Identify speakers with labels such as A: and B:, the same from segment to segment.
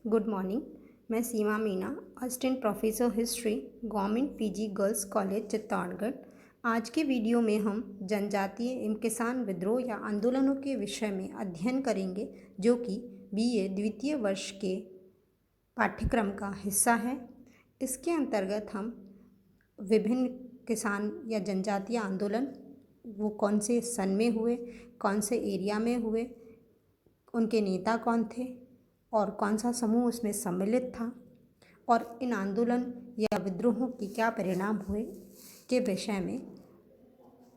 A: Good morning. मैं Seema Meena, assistant professor history, government PG girls college Chittorgarh. आज के वीडियो में हम जनजातीय एवं किसान विद्रोह या आंदोलनों के विषय में अध्ययन करेंगे, जो कि बीए द्वितीय वर्ष के पाठ्यक्रम का हिस्सा है। इसके अंतर्गत हम विभिन्न किसान या जनजातीय आंदोलन वो कौन से सन में हुए, कौन से एरिया में हुए, उनके नेता कौन थे और कौन सा समूह उसमें सम्मिलित था, और इन आंदोलन या विद्रोहों के क्या परिणाम हुए के विषय में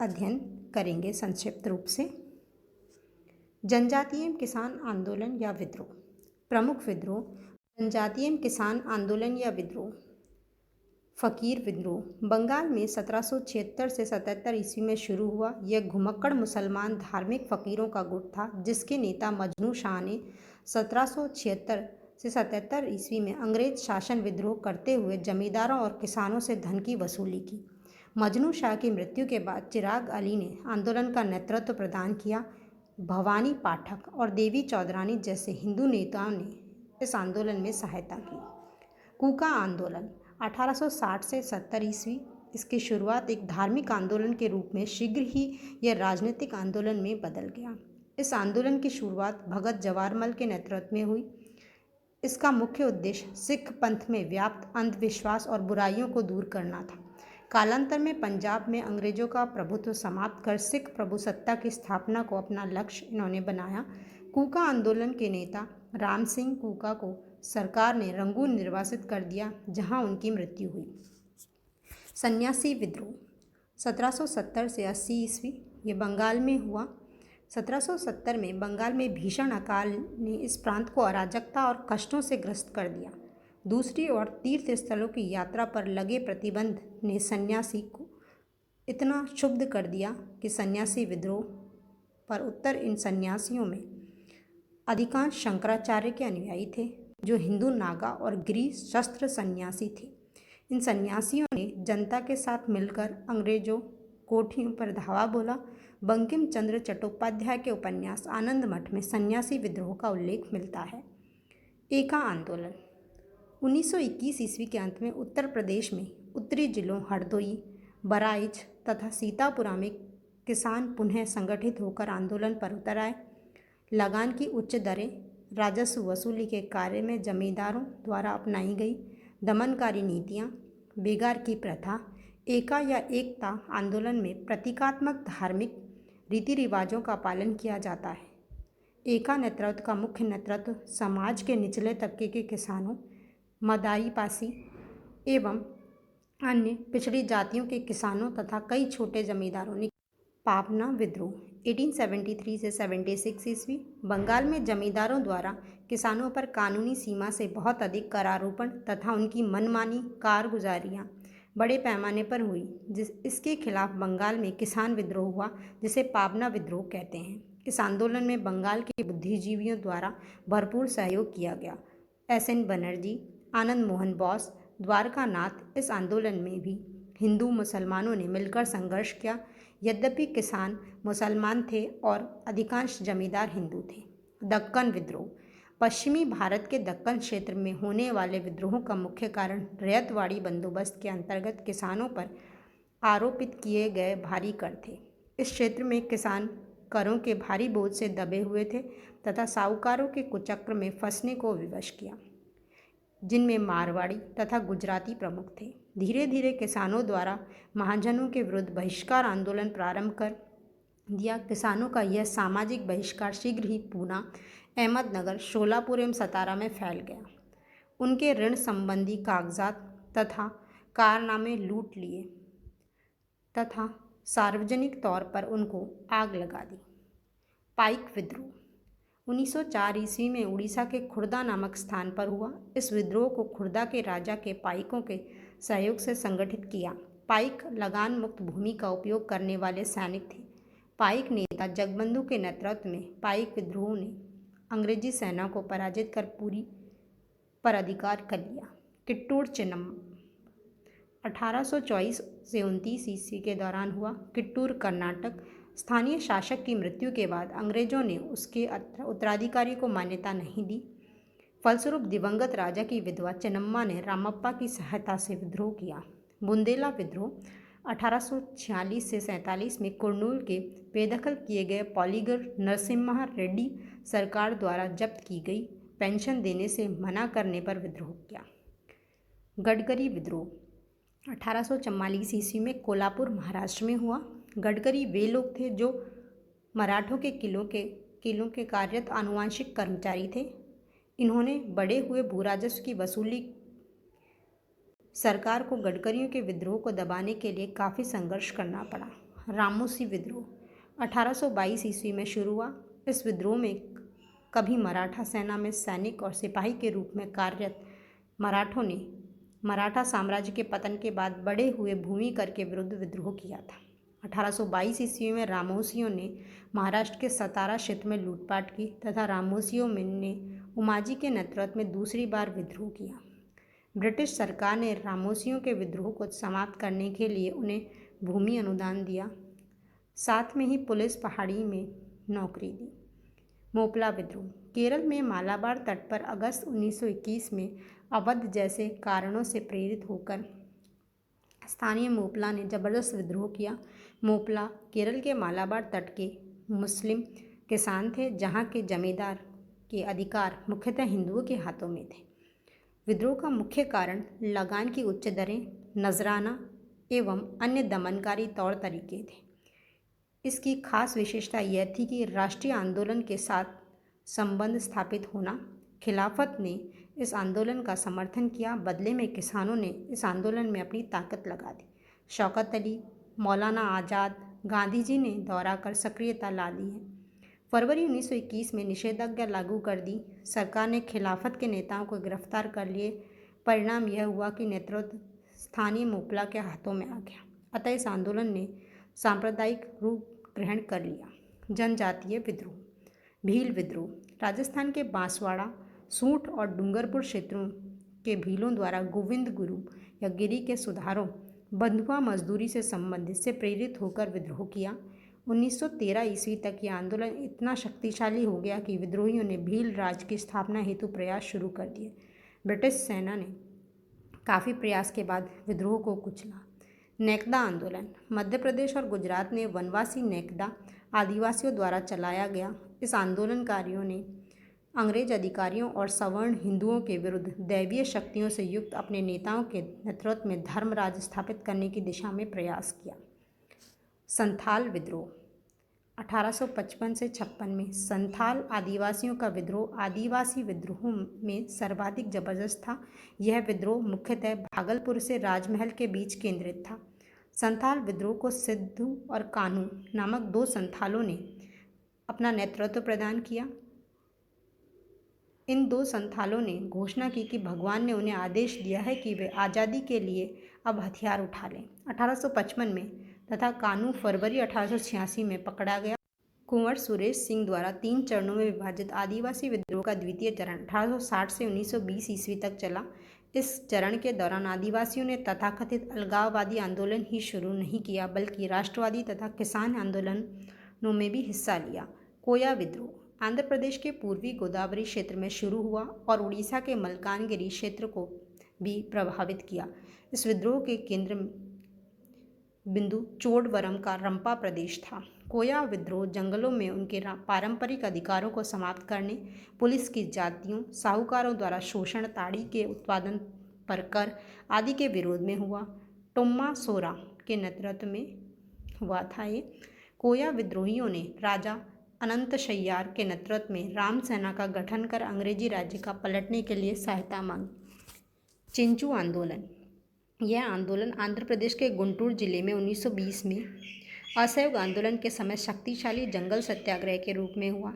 A: अध्ययन करेंगे संक्षिप्त रूप से। जनजातीय एवं किसान आंदोलन या विद्रोह। प्रमुख विद्रोह। जनजातीय एवं किसान आंदोलन या विद्रोह। फ़कीर विद्रोह बंगाल में 1776 से 77 ईस्वी में शुरू हुआ। यह घुमक्कड़ मुसलमान धार्मिक फ़कीरों का गुट था, जिसके नेता मजनू शाह ने 1776 से 77 ईस्वी में अंग्रेज शासन विद्रोह करते हुए जमींदारों और किसानों से धन की वसूली की। मजनू शाह की मृत्यु के बाद चिराग अली ने आंदोलन का नेतृत्व प्रदान किया। भवानी पाठक और देवी चौधरानी जैसे हिंदू नेताओं ने इस आंदोलन में सहायता की। कूका आंदोलन 1860 से 70 ईस्वी। इसकी शुरुआत एक धार्मिक आंदोलन के रूप में शीघ्र ही यह राजनीतिक आंदोलन में बदल गया। इस आंदोलन की शुरुआत भगत जवाहरमल के नेतृत्व में हुई। इसका मुख्य उद्देश्य सिख पंथ में व्याप्त अंधविश्वास और बुराइयों को दूर करना था। कालांतर में पंजाब में अंग्रेजों का प्रभुत्व समाप्त कर सिख प्रभुसत्ता की स्थापना को अपना लक्ष्य इन्होंने बनाया। कूका आंदोलन के नेता राम सिंह कूका को सरकार ने रंगून निर्वासित कर दिया, जहां उनकी मृत्यु हुई। सन्यासी विद्रोह 1770 से 80 ईस्वी। ये बंगाल में हुआ। 1770 में बंगाल में भीषण अकाल ने इस प्रांत को अराजकता और कष्टों से ग्रस्त कर दिया। दूसरी ओर तीर्थ स्थलों की यात्रा पर लगे प्रतिबंध ने सन्यासी को इतना क्षुब्ध कर दिया कि सन्यासी विद्रोह पर उत्तर। इन सन्यासियों में अधिकांश शंकराचार्य के अनुयायी थे, जो हिंदू नागा और गिरी शस्त्र सन्यासी थे। इन सन्यासियों ने जनता के साथ मिलकर अंग्रेजों कोठियों पर धावा बोला। बंकिम चंद्र चट्टोपाध्याय के उपन्यास आनंद मठ में सन्यासी विद्रोह का उल्लेख मिलता है। एका आंदोलन 1921 ईस्वी के अंत में उत्तर प्रदेश में उत्तरी जिलों हरदोई, बहराइच तथा सीतापुरा में किसान पुनः संगठित होकर आंदोलन पर उतर आए। लगान की उच्च दरें, राजस्व वसूली के कार्य में जमींदारों द्वारा अपनाई गई दमनकारी नीतियाँ, बेगार की प्रथा। एका या एकता आंदोलन में प्रतीकात्मक धार्मिक रीति रिवाजों का पालन किया जाता है। एका नेतृत्व का मुख्य नेतृत्व समाज के निचले तबके के किसानों, मदाई पासी एवं अन्य पिछड़ी जातियों के किसानों तथा कई छोटे जमींदारों ने। पाबना विद्रोह 1873 से 76 ईस्वी। बंगाल में जमींदारों द्वारा किसानों पर कानूनी सीमा से बहुत अधिक करारोपण तथा उनकी मनमानी कारगुजारियाँ बड़े पैमाने पर हुई। इसके खिलाफ बंगाल में किसान विद्रोह हुआ, जिसे पाबना विद्रोह कहते हैं। इस आंदोलन में बंगाल के बुद्धिजीवियों द्वारा भरपूर सहयोग किया गया। SN बनर्जी, आनंद मोहन बोस, द्वारका नाथ। इस आंदोलन में भी हिंदू मुसलमानों ने मिलकर संघर्ष किया। यद्यपि किसान मुसलमान थे और अधिकांश जमींदार हिंदू थे। दक्कन विद्रोह पश्चिमी भारत के दक्कन क्षेत्र में होने वाले विद्रोहों का मुख्य कारण रैयतवाड़ी बंदोबस्त के अंतर्गत किसानों पर आरोपित किए गए भारी कर थे। इस क्षेत्र में किसान करों के भारी बोझ से दबे हुए थे तथा साहूकारों के कुचक्र में फंसने को विवश किया, जिनमें मारवाड़ी तथा गुजराती प्रमुख थे। धीरे धीरे किसानों द्वारा महाजनों के विरुद्ध बहिष्कार आंदोलन प्रारंभ कर दिया। किसानों का यह सामाजिक बहिष्कार शीघ्र ही पूना, अहमदनगर, शोलापुर एवं सतारा में फैल गया। उनके ऋण संबंधी कागजात तथा कारनामे लूट लिए तथा सार्वजनिक तौर पर उनको आग लगा दी। पाइक विद्रोह 1904 ईस्वी में उड़ीसा के खुर्दा नामक स्थान पर हुआ। इस विद्रोह को खुर्दा के राजा के पाइकों के सहयोग से संगठित किया। पाइक लगान मुक्त भूमि का उपयोग करने वाले सैनिक थे। पाइक नेता जगबंधु के नेतृत्व में पाइक विद्रोह ने अंग्रेजी सेना को पराजित कर पूरी पर अधिकार कर लिया। किट्टूर चिन्नम 1824 से 29 ईस्वी के दौरान हुआ। किट्टूर कर्नाटक। स्थानीय शासक की मृत्यु के बाद अंग्रेजों ने उसके उत्तराधिकारी को मान्यता नहीं दी। फलस्वरूप दिवंगत राजा की विधवा चेन्नम्मा ने रामप्पा की सहायता से विद्रोह किया। बुंदेला विद्रोह 1846 से 47 में कुर्नूल के बेदखल किए गए पॉलीगर नरसिम्हा रेड्डी सरकार द्वारा जब्त की गई पेंशन देने से मना करने पर विद्रोह किया। गडकरी विद्रोह 1844 ईस्वी में कोल्हापुर महाराष्ट्र में हुआ। गडकरी वे लोग थे जो मराठों के किलों के कार्यरत आनुवंशिक कर्मचारी थे। इन्होंने बढ़े हुए भूराजस्व की वसूली सरकार को गडकरियों के विद्रोह को दबाने के लिए काफ़ी संघर्ष करना पड़ा। रामोसी विद्रोह 1822 ईस्वी में शुरू हुआ। इस विद्रोह में कभी मराठा सेना में सैनिक और सिपाही के रूप में कार्यरत मराठों ने मराठा साम्राज्य के पतन के बाद बढ़े हुए भूमि कर के विरुद्ध विद्रोह किया था। 1822 ईस्वी में रामोसियों ने महाराष्ट्र के सतारा क्षेत्र में लूटपाट की तथा रामोसियों ने उमाजी के नेतृत्व में दूसरी बार विद्रोह किया। ब्रिटिश सरकार ने रामोसियों के विद्रोह को समाप्त करने के लिए उन्हें भूमि अनुदान दिया, साथ में ही पुलिस पहाड़ी में नौकरी दी। मोपला विद्रोह केरल में मालाबार तट पर अगस्त 1921 में अवध जैसे कारणों से प्रेरित होकर स्थानीय मोपला ने जबरदस्त विद्रोह किया। मोपला केरल के मालाबार तट के मुस्लिम किसान थे, जहां के जमींदार के अधिकार मुख्यतः हिंदुओं के हाथों में थे। विद्रोह का मुख्य कारण लगान की उच्च दरें, नजराना एवं अन्य दमनकारी तौर तरीके थे। इसकी खास विशेषता यह थी कि राष्ट्रीय आंदोलन के साथ संबंध स्थापित होना। खिलाफत ने इस आंदोलन का समर्थन किया, बदले में किसानों ने इस आंदोलन में अपनी ताकत लगा दी। शौकत अली, मौलाना आज़ाद, गांधी जी ने दौरा कर सक्रियता ला दी है। फरवरी 1921 में निषेधाज्ञा लागू कर दी। सरकार ने खिलाफत के नेताओं को गिरफ्तार कर लिए। परिणाम यह हुआ कि नेतृत्व स्थानीय मोपला के हाथों में आ गया। अतः इस आंदोलन ने सांप्रदायिक रूप ग्रहण कर लिया। जनजातीय विद्रोह भील विद्रोह राजस्थान के बांसवाड़ा, सूंठ और डूंगरपुर क्षेत्रों के भीलों द्वारा गोविंद गुरु या गिरी के सुधारों बंधुआ मजदूरी से संबंधित से प्रेरित होकर विद्रोह किया। 1913 ईस्वी तक यह आंदोलन इतना शक्तिशाली हो गया कि विद्रोहियों ने भील राज्य की स्थापना हेतु प्रयास शुरू कर दिए। ब्रिटिश सेना ने काफ़ी प्रयास के बाद विद्रोह को कुचला। नेकदा आंदोलन मध्य प्रदेश और गुजरात में वनवासी नेकदा आदिवासियों द्वारा चलाया गया। इस आंदोलनकारियों ने अंग्रेज अधिकारियों और सवर्ण हिंदुओं के विरुद्ध दैवीय शक्तियों से युक्त अपने नेताओं के नेतृत्व में धर्मराज स्थापित करने की दिशा में प्रयास किया। संथाल विद्रोह 1855 से 56 में संथाल आदिवासियों का विद्रोह आदिवासी विद्रोहों में सर्वाधिक जबरदस्त था। यह विद्रोह मुख्यतः भागलपुर से राजमहल के बीच केंद्रित था। संथाल विद्रोह को सिद्धू और कानू नामक दो संथालों ने अपना नेतृत्व प्रदान किया। इन दो संथालों ने घोषणा की कि भगवान ने उन्हें आदेश दिया है कि वे आज़ादी के लिए अब हथियार उठा लें। 1855 में तथा कानू फरवरी 1886 में पकड़ा गया। कुंवर सुरेश सिंह द्वारा 3 चरणों में विभाजित आदिवासी विद्रोह का द्वितीय चरण 1860 से 1920 ईस्वी तक चला। इस चरण के दौरान आदिवासियों ने तथाकथित अलगाववादी आंदोलन ही शुरू नहीं किया, बल्कि राष्ट्रवादी तथा किसान आंदोलनों में भी हिस्सा लिया। कोया विद्रोह आंध्र प्रदेश के पूर्वी गोदावरी क्षेत्र में शुरू हुआ और उड़ीसा के मलकानगिरी क्षेत्र को भी प्रभावित किया। इस विद्रोह के केंद्र बिंदु चोडवरम का रंपा प्रदेश था। कोया विद्रोह जंगलों में उनके पारंपरिक अधिकारों को समाप्त करने, पुलिस की जातियों, साहूकारों द्वारा शोषण, ताड़ी के उत्पादन पर कर आदि के विरोध में हुआ। टोम्मा सोरा के नेतृत्व में हुआ था। ये कोया विद्रोहियों ने राजा अनंत शय्यार के नेतृत्व में राम सेना का गठन कर अंग्रेजी राज्य का पलटने के लिए सहायता मांगी। चिंचू आंदोलन यह आंदोलन आंध्र प्रदेश के गुंटूर जिले में 1920 में असहयोग आंदोलन के समय शक्तिशाली जंगल सत्याग्रह के रूप में हुआ।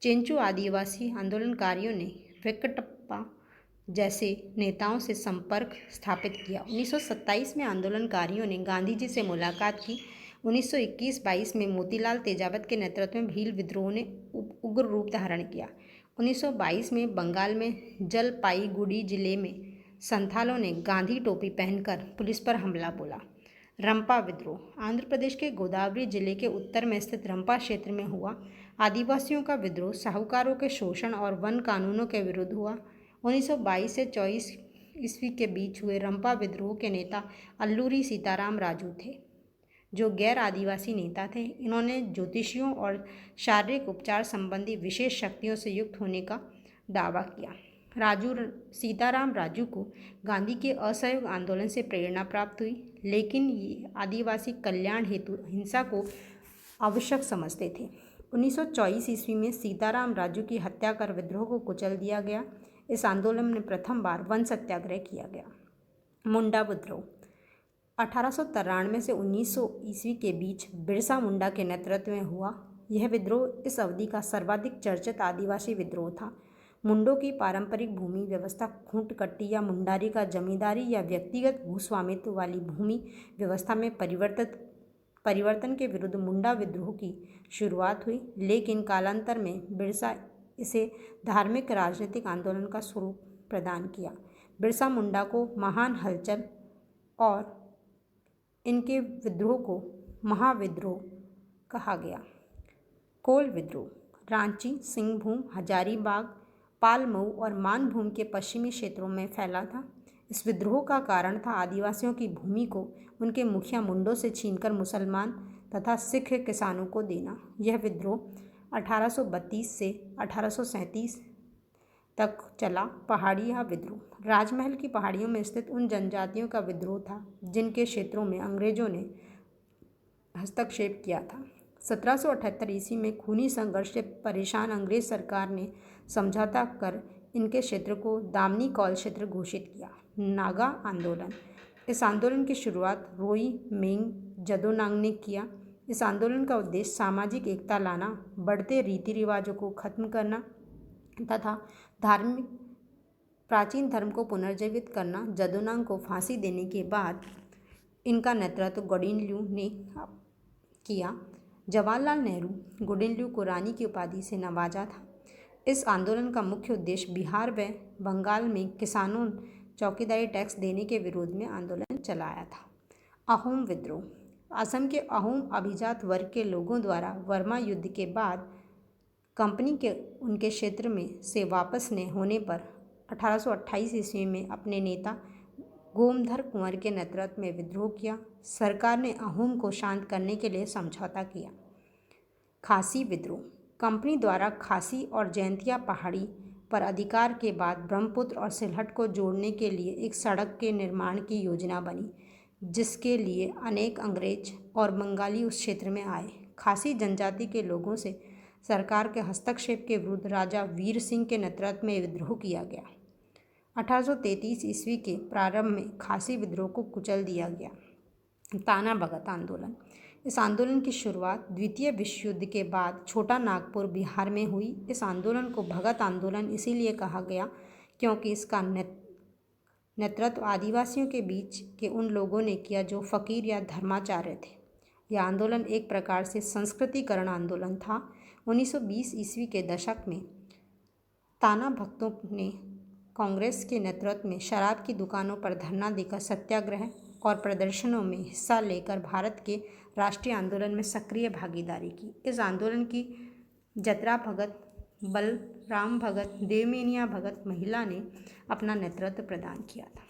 A: चेंचू आदिवासी आंदोलनकारियों ने वेंकटप्पा जैसे नेताओं से संपर्क स्थापित किया। 1927 में आंदोलनकारियों ने गांधी जी से मुलाकात की। 1921-22 में मोतीलाल तेजावत के नेतृत्व में भील विद्रोह ने उग्र रूप धारण किया। 1922 में बंगाल में जलपाईगुड़ी जिले में संथालों ने गांधी टोपी पहनकर पुलिस पर हमला बोला। रंपा विद्रोह आंध्र प्रदेश के गोदावरी जिले के उत्तर में स्थित रंपा क्षेत्र में हुआ। आदिवासियों का विद्रोह साहूकारों के शोषण और वन कानूनों के विरुद्ध हुआ। 1922 से 24 ईस्वी के बीच हुए रंपा विद्रोह के नेता अल्लूरी सीताराम राजू थे, जो गैर आदिवासी नेता थे। इन्होंने ज्योतिषियों और शारीरिक उपचार संबंधी विशेष शक्तियों से युक्त होने का दावा किया। सीताराम राजू को गांधी के असहयोग आंदोलन से प्रेरणा प्राप्त हुई, लेकिन ये आदिवासी कल्याण हेतु हिंसा को आवश्यक समझते थे। 1924 ईस्वी में सीताराम राजू की हत्या कर विद्रोह को कुचल दिया गया। इस आंदोलन में प्रथम बार वन सत्याग्रह किया गया। मुंडा विद्रोह 1893 से 1900 ईस्वी के बीच बिरसा मुंडा के नेतृत्व में हुआ। यह विद्रोह इस अवधि का सर्वाधिक चर्चित आदिवासी विद्रोह था। मुंडों की पारंपरिक भूमि व्यवस्था खूंट कट्टी या मुंडारी का जमींदारी या व्यक्तिगत भूस्वामित्व वाली भूमि व्यवस्था में परिवर्तन के विरुद्ध मुंडा विद्रोह की शुरुआत हुई, लेकिन कालांतर में बिरसा इसे धार्मिक राजनीतिक आंदोलन का स्वरूप प्रदान किया। बिरसा मुंडा को महान हलचल और इनके विद्रोह को महाविद्रोह कहा गया। कोल विद्रोह रांची, सिंहभूम, हजारीबाग, पालमऊ और मानभूम के पश्चिमी क्षेत्रों में फैला था। इस विद्रोह का कारण था आदिवासियों की भूमि को उनके मुखिया मुंडों से छीनकर मुसलमान तथा सिख किसानों को देना। यह विद्रोह 1832 से 1837 तक चला। पहाड़िया विद्रोह राजमहल की पहाड़ियों में स्थित उन जनजातियों का विद्रोह था जिनके क्षेत्रों में अंग्रेजों ने हस्तक्षेप किया था। 1778 ईस्वी में खूनी संघर्ष से परेशान अंग्रेज सरकार ने समझौता कर इनके क्षेत्र को दामनी कौल क्षेत्र घोषित किया। नागा आंदोलन इस आंदोलन की शुरुआत रोई मेंग जदोनांग ने किया। इस आंदोलन का उद्देश्य सामाजिक एकता लाना, बढ़ते रीति रिवाजों को खत्म करना तथा प्राचीन धर्म को पुनर्जीवित करना। जदोनांग को फांसी देने के बाद इनका नेतृत्व गोडिनल्यू ने किया। जवाहरलाल नेहरू गोडिनल्यू को रानी की उपाधि से नवाजा था। इस आंदोलन का मुख्य उद्देश्य बिहार व बंगाल में किसानों चौकीदारी टैक्स देने के विरोध में आंदोलन चलाया था। अहोम विद्रोह असम के अहोम अभिजात वर्ग के लोगों द्वारा वर्मा युद्ध के बाद कंपनी के उनके क्षेत्र में से वापस न होने पर 1828 ईस्वी में अपने नेता गोमधर कुंवर के नेतृत्व में विद्रोह किया। सरकार ने अहोम को शांत करने के लिए समझौता किया। खासी विद्रोह कंपनी द्वारा खासी और जयंतिया पहाड़ी पर अधिकार के बाद ब्रह्मपुत्र और सिलहट को जोड़ने के लिए एक सड़क के निर्माण की योजना बनी, जिसके लिए अनेक अंग्रेज और बंगाली उस क्षेत्र में आए। खासी जनजाति के लोगों से सरकार के हस्तक्षेप के विरुद्ध राजा वीर सिंह के नेतृत्व में विद्रोह किया गया। 1833 ईस्वी के प्रारंभ में खासी विद्रोह को कुचल दिया गया। ताना भगत आंदोलन इस आंदोलन की शुरुआत द्वितीय विश्व युद्ध के बाद छोटा नागपुर बिहार में हुई। इस आंदोलन को भगत आंदोलन इसीलिए कहा गया क्योंकि इसका नेतृत्व आदिवासियों के बीच के उन लोगों ने किया जो फकीर या धर्माचार्य थे। यह आंदोलन एक प्रकार से संस्कृतिकरण आंदोलन था। 1920 ईस्वी के दशक में ताना भक्तों ने कांग्रेस के नेतृत्व में शराब की दुकानों पर धरना देकर सत्याग्रह और प्रदर्शनों में हिस्सा लेकर भारत के राष्ट्रीय आंदोलन में सक्रिय भागीदारी की। इस आंदोलन की जतरा भगत, बलराम भगत, देवमेनिया भगत महिला ने अपना नेतृत्व प्रदान किया था।